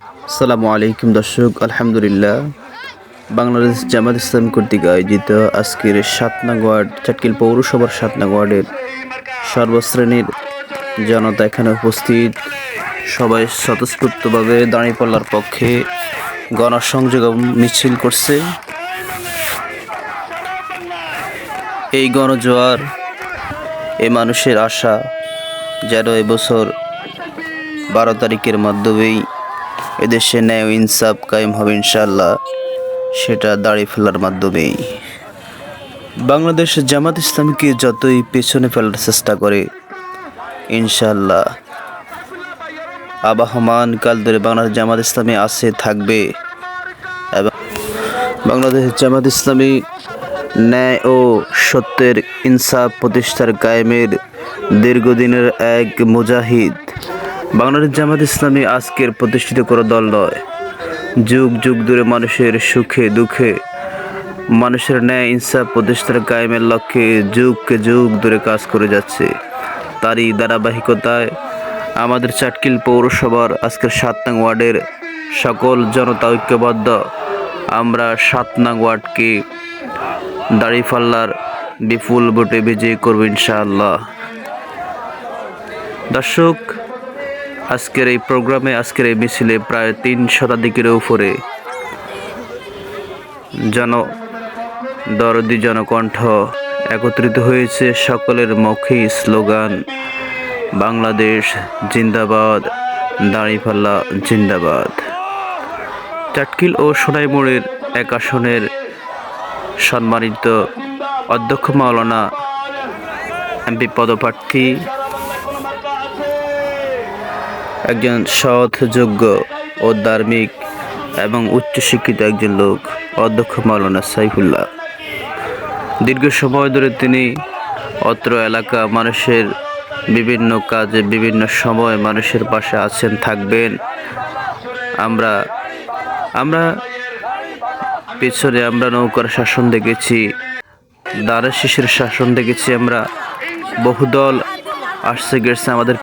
আসসালামু আলাইকুম দর্শক, আলহামদুলিল্লাহ। বাংলাদেশ জামাত ইসলামী কর্তৃক আয়োজিত আজকের ৭ নং ওয়ার্ড চাটকিল পৌরসভার ৭ নং ওয়ার্ডের সর্বশ্রেণীর জনতা এখানে উপস্থিত। সবাই স্বতঃস্ফূর্তভাবে দাঁড়িপাল্লার পক্ষে গণসংযোগ মিছিল করছে। এই গণজোয়ার, এ মানুষের আশা যেন এবছর 12 তারিখের মাধ্যমেই এদেশে ন্যায় ও ইনসাফ কায়েম হবে ইনশাআল্লাহ, সেটা দাঁড়িয়ে ফেলার মাধ্যমেই। বাংলাদেশ জামাত ইসলামীকে যতই পেছনে ফেলার চেষ্টা করে, ইনশাআল্লাহ আবহমান কাল ধরে বাংলাদেশ জামাত ইসলামী আছে, থাকবে। এবং বাংলাদেশ জামাত ইসলামী ন্যায় ও সত্যের ইনসাফ প্রতিষ্ঠার কায়েমের দীর্ঘদিনের এক মুজাহিদ। বাংলাদেশ জামাত ইসলামী আজকের প্রতিষ্ঠিত কোনো দল নয়, যুগ যুগ ধরে মানুষের সুখে দুঃখে, মানুষের ন্যায় ইনসাফ প্রতিষ্ঠার কায়েমের লক্ষ্যে যুগকে যুগ ধরে কাজ করে যাচ্ছে। তারই ধারাবাহিকতায় আমাদের চাটকিল পৌরসভার আজকের ৭ নং ওয়ার্ডের সকল জনতা ঐক্যবদ্ধ। আমরা ৭ নং ওয়ার্ডকে দাঁড়িপাল্লার বিপুল ভোটে বিজয়ী করব ইনশাআল্লাহ। দর্শক, আজকের এই প্রোগ্রামে, আজকের এই মিছিলে প্রায় ৩ শতাধিকের উপরে দরদি জনকণ্ঠ একত্রিত হয়েছে। সকলের মুখেই স্লোগান বাংলাদেশ জিন্দাবাদ, দাঁড়িপাল্লা জিন্দাবাদ। চাটকিল ও সোনাইমুড়ের এক আসনের সম্মানিত অধ্যক্ষ মাওলানা এমপি পদপ্রার্থী, একজন সৎ, যোগ্য ও ধার্মিক এবং উচ্চশিক্ষিত একজন লোক, অধ্যক্ষ মাওলানা সাইফুল্লাহ। দীর্ঘ সময় ধরে তিনি অত্র এলাকা মানুষের বিভিন্ন কাজে, বিভিন্ন সময় মানুষের পাশে আছেন, থাকবেন। আমরা পেছনে আমরা নৌকার শাসন দেখেছি, দাঁড়ের শিশির শাসন দেখেছি, আমরা বহুদল আসছে গেছে আমাদের